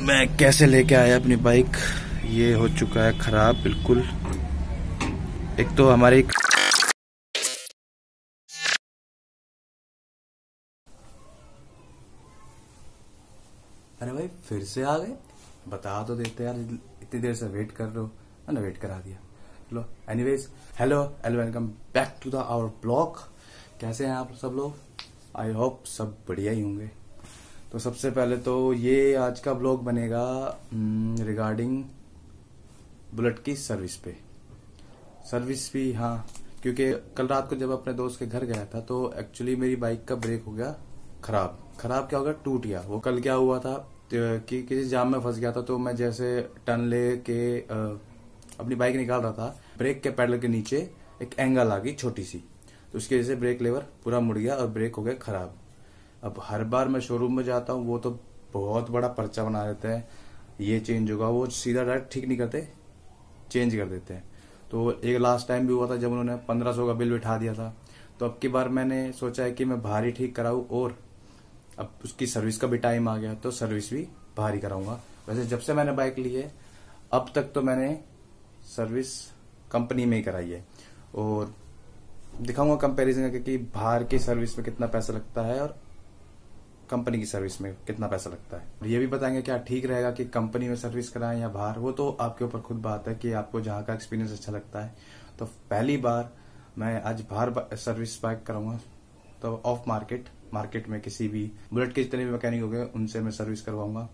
मैं कैसे लेके आया अपनी बाइक। ये हो चुका है खराब बिल्कुल। एक तो हमारी अरे भाई फिर से आ गए, बता तो देते यार, इतनी देर से वेट कर रहे हो। मैंने वेट करा दिया। चलो anyways, hello and welcome back to the our blog. कैसे हैं आप सब लोग? आई होप सब बढ़िया ही होंगे। तो सबसे पहले तो ये आज का ब्लॉग बनेगा रिगार्डिंग बुलेट की सर्विस पे। सर्विस भी हाँ, क्योंकि कल रात को जब अपने दोस्त के घर गया था तो एक्चुअली मेरी बाइक का ब्रेक हो गया खराब। क्या हो गया, टूट गया। वो कल क्या हुआ था कि किसी जाम में फंस गया था। तो मैं जैसे टर्न ले के अपनी बाइक निकाल रहा था, ब्रेक के पैडल के नीचे एक एंगल आ गई छोटी सी, तो उसकी वजह से ब्रेक लेवर पूरा मुड़ गया और ब्रेक हो गया खराब। अब हर बार मैं शोरूम में जाता हूँ, वो तो बहुत बड़ा पर्चा बना देते हैं, ये चेंज होगा, वो सीधा डायरेक्ट ठीक नहीं करते, चेंज कर देते हैं। तो एक लास्ट टाइम भी हुआ था जब उन्होंने 1500 का बिल बिठा दिया था। तो अब की बार मैंने सोचा है कि मैं बाहर ही ठीक कराऊं, और अब उसकी सर्विस का भी टाइम आ गया तो सर्विस भी बाहर ही कराऊंगा। वैसे जब से मैंने बाइक ली है अब तक तो मैंने सर्विस कंपनी में ही कराई है, और दिखाऊंगा कंपैरिजन करके कि बाहर की सर्विस में कितना पैसा लगता है और कंपनी की सर्विस में कितना पैसा लगता है। ये भी बताएंगे क्या ठीक रहेगा कि कंपनी में सर्विस कराएं या बाहर, वो तो आपके ऊपर खुद बात है कि आपको जहां का एक्सपीरियंस अच्छा लगता है। तो पहली बार मैं आज बाहर सर्विस बाइक कराऊंगा, तो ऑफ मार्केट में किसी भी बुलेट के जितने भी मैकेनिक हो गए उनसे मैं सर्विस करवाऊंगा।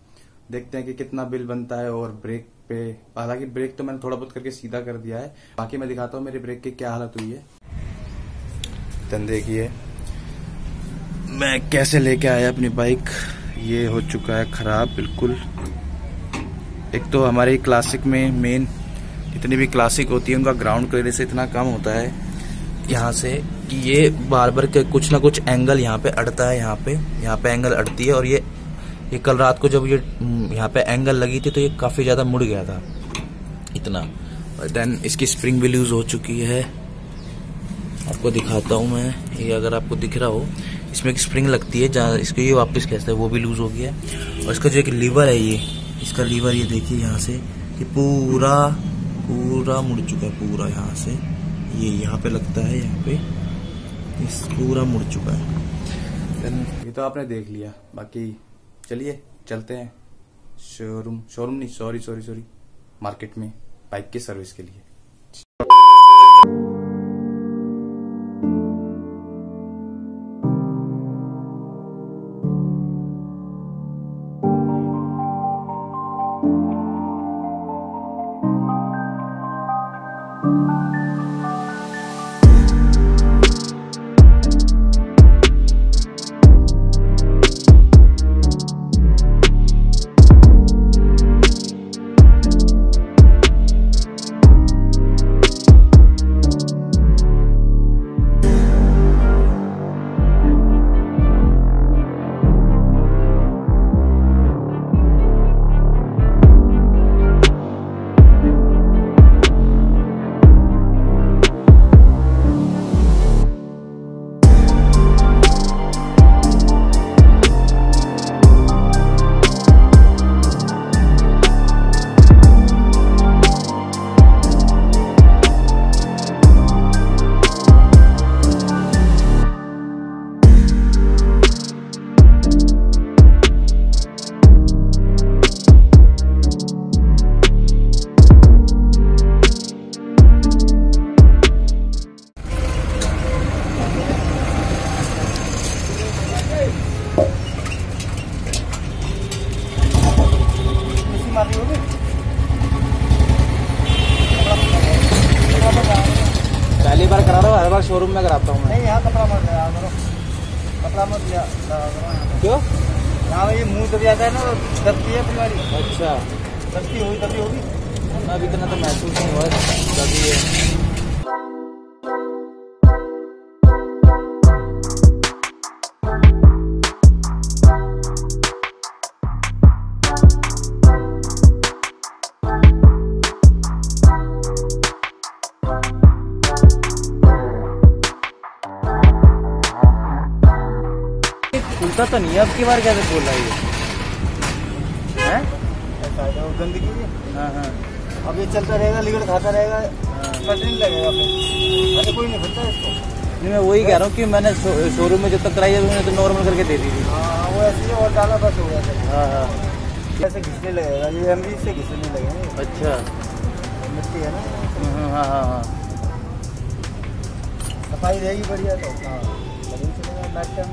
देखते हैं कि कितना बिल बनता है। और ब्रेक पे, हालांकि ब्रेक तो मैंने थोड़ा बहुत करके सीधा कर दिया है, बाकी मैं दिखाता हूँ मेरे ब्रेक की क्या हालत हुई है। देखिए मैं कैसे लेके आया अपनी बाइक। ये हो चुका है खराब बिल्कुल। एक तो हमारी क्लासिक में मेन जितनी भी क्लासिक होती है उनका ग्राउंड क्लियरेंस इतना कम होता है यहाँ से कि ये बार बार के कुछ ना कुछ एंगल यहाँ पे अड़ता है, यहाँ पे एंगल अड़ती है। और ये कल रात को जब ये यहाँ पे एंगल लगी थी तो ये काफी ज्यादा मुड़ गया था इतना। देन इसकी स्प्रिंग भी लूज हो चुकी है, आपको दिखाता हूँ मैं। ये अगर आपको दिख रहा हो, इसमें एक स्प्रिंग लगती है जहाँ इसको ये वापस खींचता है, वो भी लूज हो गया है। और इसका जो एक लीवर है, ये इसका लीवर, ये देखिए यहाँ से ये पूरा मुड़ चुका है, पूरा यहाँ से ये यहाँ पे लगता है, यहाँ पे इस पूरा मुड़ चुका है। ये तो आपने देख लिया, बाकी चलिए चलते हैं शोरूम नहीं, सॉरी मार्केट में बाइक की सर्विस के लिए। पहली बार करा रहा हूँ, हर बार शोरूम में कराता हूँ मैं। नहीं, यहाँ कपड़ा मत लिया क्यों? यहाँ ये मुंह दब जाता है ना, दबती है तुम्हारी। अच्छा, दबती होगी तभी होगी। अब इतना तो महसूस नहीं हुआ तभी है। खुलता तो नहीं है, अब की बार कैसे खोल रहा है ये? फायदा और गंदगी है। हाँ हाँ अब ये चलता रहेगा, लिगड़ खाता रहेगा, कट नहीं लगेगा फिर। अरे कोई नहीं फिरता इसको। नहीं, मैं वही कह रहा हूँ कि मैंने शोरूम में जब तक कराई है उन्होंने तो नॉर्मल करके दे दी थी। हाँ वो ऐसे ही और डाला बस हो गया सर। हाँ हाँ ऐसे घिसने लगेगा, ये एमरी से घिसने नहीं लगेगा। अच्छा मिट्टी है ना। हाँ हाँ हाँ सफाई रहेगी बढ़िया तो हाँ लगन चलेगा लाइफ टाइम।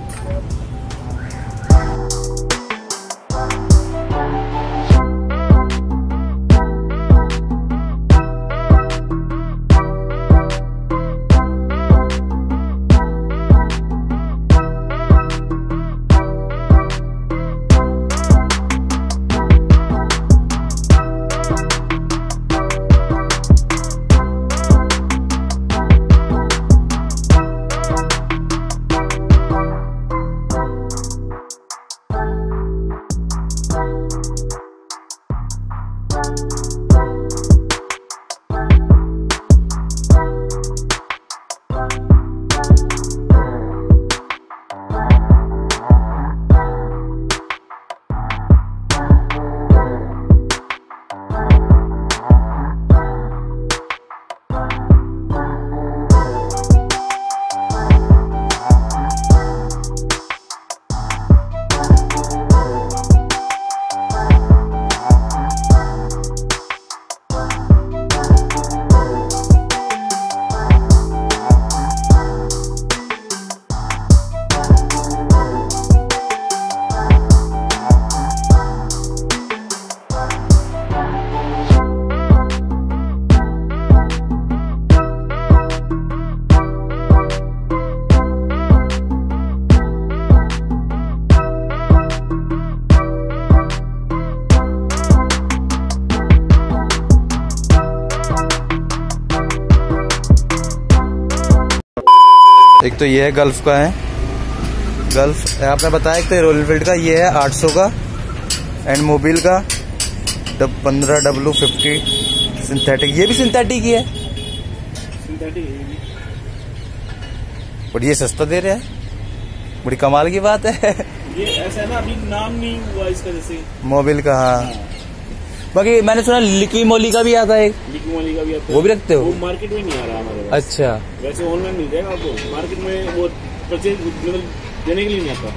एक तो ये है गल्फ का है, गल्फ आपने बताया। एक तो रॉयल एनफील्ड का ये है 800 का, एंड मोबिल का 15W50 सिंथेटिक। ये भी सिंथेटिक ही है, और ये सस्ता दे रहे हैं, बड़ी कमाल की बात है। ये ऐसा ना अभी नाम नहीं हुआ इसका जैसे मोबिल का। हाँ बाकी मैंने सुना लिक्वी मोली का भी आता है, लिक्विड का भी आता है। वो भी रखते हो? वो मार्केट में नहीं आ रहा हमारे पास। अच्छा वैसे ऑनलाइन मिल जाएगा आपको, मार्केट में वो परचेज मतलब देने के लिए नहीं आता।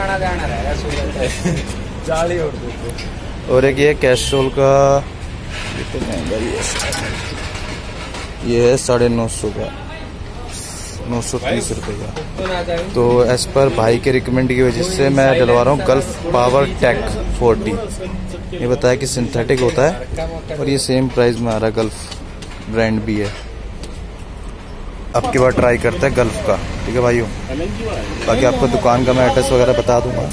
आना जाना रहेगा जाली और एक ये कैस्ट्रोल का, ये तो महंगा ही है, ये है 950 का, 930 रुपये का। तो एज पर भाई के रिकमेंड की वजह से मैं डलवा रहा हूँ गल्फ पावर टेक 40। ये बताया कि सिंथेटिक होता है और ये सेम प्राइस में आ रहा है, गल्फ ब्रांड भी है। अब की बार ट्राई करते हैं गल्फ का, ठीक है भाइयों। बाकी आपको दुकान का मैं एड्रेस वगैरह बता दूंगा,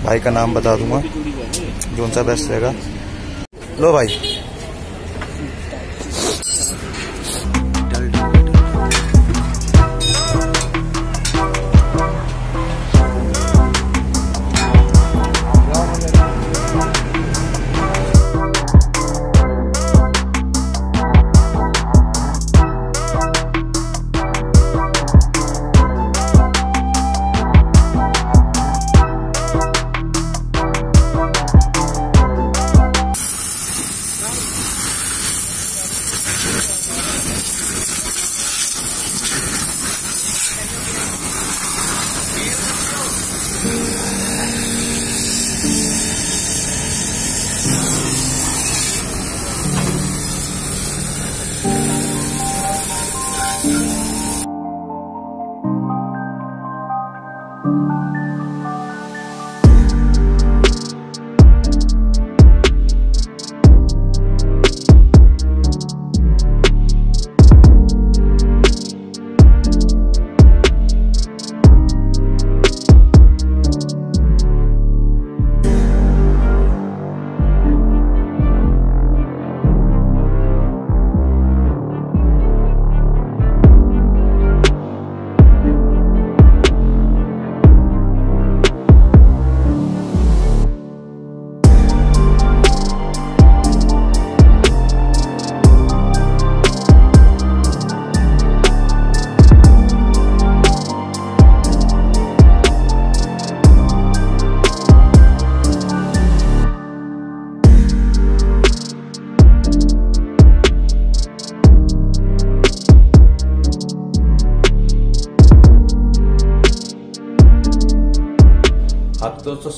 भाई का नाम बता दूंगा, जो सा बेस्ट रहेगा। लो भाई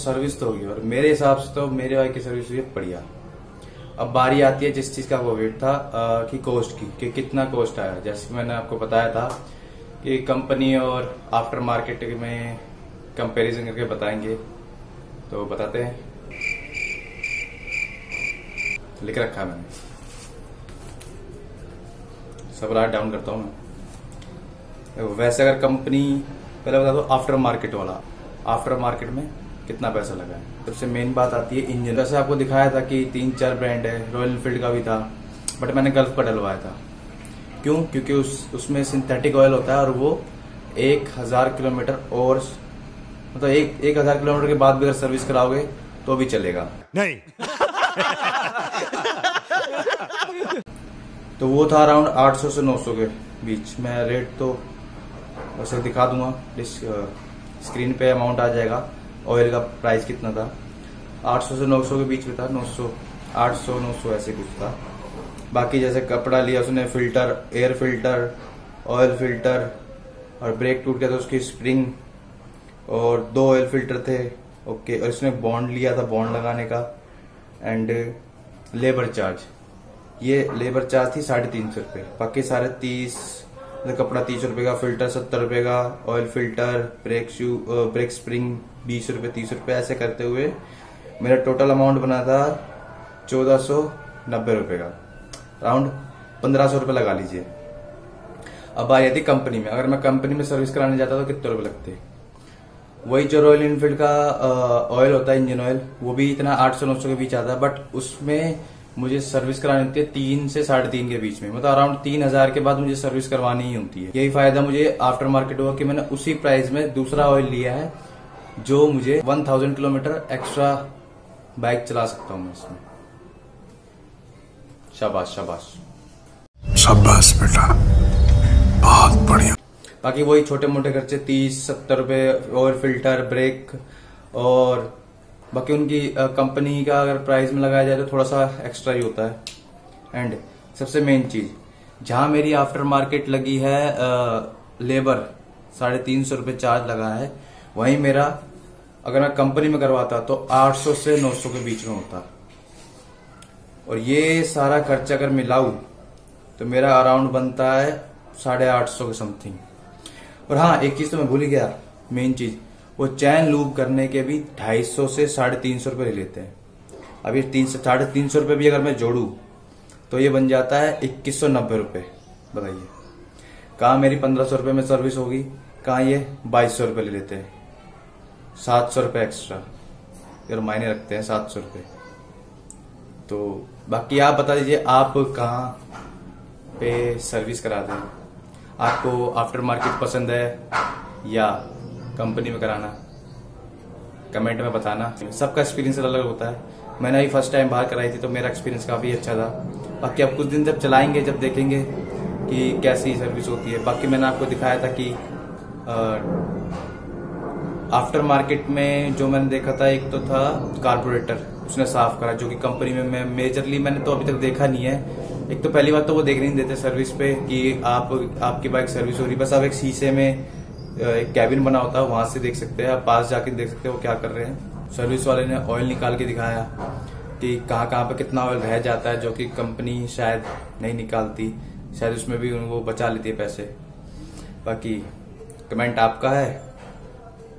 सर्विस तो होगी, और मेरे हिसाब से तो मेरे बाइक की सर्विस हुई है बढ़िया। अब बारी आती है जिस चीज का वो वेट था कि कॉस्ट की, कि कितना कॉस्ट आया। जैसे कि मैंने आपको बताया था कि कंपनी और आफ्टर मार्केट में कंपैरिजन करके बताएंगे, तो बताते हैं। लिख रखा है मैंने, सब राइट डाउन करता हूं मैं। वैसे अगर कंपनी, पहले बता दो आफ्टर मार्केट वाला, आफ्टर मार्केट में कितना पैसा लगा है। सबसे मेन बात आती है इंजन। वैसे आपको दिखाया था कि 3-4 ब्रांड है, रॉयल एनफील्ड का भी था, बट मैंने गल्फ का डलवाया था। क्यों? क्योंकि उसमें सिंथेटिक ऑयल होता है और वो 1000 किलोमीटर और मतलब 1000 किलोमीटर के बाद भी अगर सर्विस कराओगे तो भी चलेगा नहीं। तो वो था अराउंड 800 से 900 के बीच। मैं रेट तो वैसे दिखा दूंगा, स्क्रीन पे अमाउंट आ जाएगा। ऑयल का प्राइस कितना था, 800 से 900 के बीच में था, 800-900 ऐसे कुछ था। बाकी जैसे कपड़ा लिया उसने, filter, air filter, oil filter, और ब्रेक टूट गया तो उसकी स्प्रिंग, और 2 ऑयल फिल्टर थे। ओके, और इसने बॉन्ड लिया था, बॉन्ड लगाने का, एंड लेबर चार्ज। ये लेबर चार्ज थी 350 रुपये। बाकी सारे 30, कपड़ा 30 रुपए का, फिल्टर 70 रुपए का, ऑयल फिल्टर, ब्रेक स्प्रिंग 20 रुपए, 30 रुपए, ऐसे करते हुए मेरा टोटल अमाउंट बना था 1490 रुपए का, अराउंड 1500 रुपए लगा लीजिए। अब आई थी कंपनी में। अगर मैं कंपनी में सर्विस कराने जाता तो कितने रुपए लगते? वही जो रॉयल एनफील्ड का ऑयल होता है, इंजन ऑयल, वो भी इतना 800-900 के बीच आता है, बट उसमें मुझे सर्विस करानी होती है 3 से 3.5 के बीच में, मतलब अराउंड 3000 के बाद मुझे सर्विस करवानी ही होती है। यही फायदा मुझे आफ्टर मार्केट हुआ कि मैंने उसी प्राइस में दूसरा ऑयल लिया है, जो मुझे 1000 किलोमीटर एक्स्ट्रा बाइक चला सकता हूँ मैं इसमें। शाबाश शाबाश शाबाश बेटा, बहुत बढ़िया। बाकी वही छोटे मोटे खर्चे 30-70 रुपए, ऑयल फिल्टर, ब्रेक, और बाकी उनकी कंपनी का अगर प्राइस में लगाया जाए तो थोड़ा सा एक्स्ट्रा ही होता है। एंड सबसे मेन चीज, जहां मेरी आफ्टर मार्केट लगी है लेबर 350 रुपए चार्ज लगा है, वहीं मेरा अगर मैं कंपनी में करवाता तो 800 से 900 के बीच में होता। और ये सारा खर्चा अगर मिलाऊं तो मेरा अराउंड बनता है 850 के समथिंग। और हाँ, एक चीज तो मैं भूल ही गया, मेन चीज, वो चैन लूप करने के भी 250 से 350 रुपए ले लेते हैं। अब ये 350 रुपए भी अगर मैं जोड़ू तो ये बन जाता है 2190 रुपए। बताइए, कहाँ मेरी 1500 रुपए में सर्विस होगी, कहाँ ये 2200 रुपए ले लेते हैं, 700 रुपए एक्स्ट्रा, यार मायने रखते हैं 700 रुपए। तो बाकी आप बता दीजिए, आप कहाँ पे सर्विस कराते हैं? आपको आफ्टर मार्केट पसंद है या कंपनी में कराना? कमेंट में बताना। सबका एक्सपीरियंस अलग होता है। मैंने अभी फर्स्ट टाइम बाहर कराई थी तो मेरा एक्सपीरियंस काफी अच्छा था। बाकी अब कुछ दिन जब चलाएंगे, जब देखेंगे कि कैसी सर्विस होती है। बाकी मैंने आपको दिखाया था कि आफ्टर मार्केट में जो मैंने देखा था, एक तो था कार्बोरेटर, उसने साफ करा, जो कि कंपनी में मैं मेजरली मैंने तो अभी तक देखा नहीं है। एक तो पहली बात तो वो देखने नहीं देते सर्विस पे कि आपकी बाइक सर्विस हो रही, बस आप एक शीशे में एक कैबिन बना होता है, वहां से देख सकते हैं, आप पास जाके देख सकते हैं वो क्या कर रहे हैं। सर्विस वाले ने ऑयल निकाल के दिखाया कि कहाँ कहाँ पे कितना ऑयल रह जाता है, जो कि कंपनी शायद नहीं निकालती, शायद उसमें भी वो बचा लेती है पैसे। बाकी कमेंट आपका है,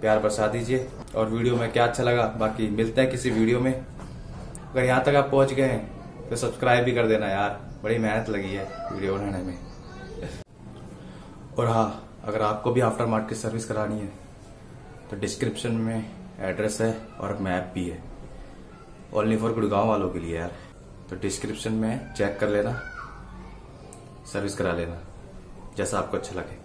प्यार बरसा दीजिए। और वीडियो में क्या अच्छा लगा, बाकी मिलते हैं किसी वीडियो में। अगर यहाँ तक आप पहुंच गए हैं तो सब्सक्राइब भी कर देना यार, बड़ी मेहनत लगी है वीडियो बनाने में। और हाँ, अगर आपको भी आफ्टर मार्केट सर्विस करानी है तो डिस्क्रिप्शन में एड्रेस है और मैप भी है, ओनली फॉर गुड़गांव वालों के लिए यार। तो डिस्क्रिप्शन में चेक कर लेना, सर्विस करा लेना जैसा आपको अच्छा लगे।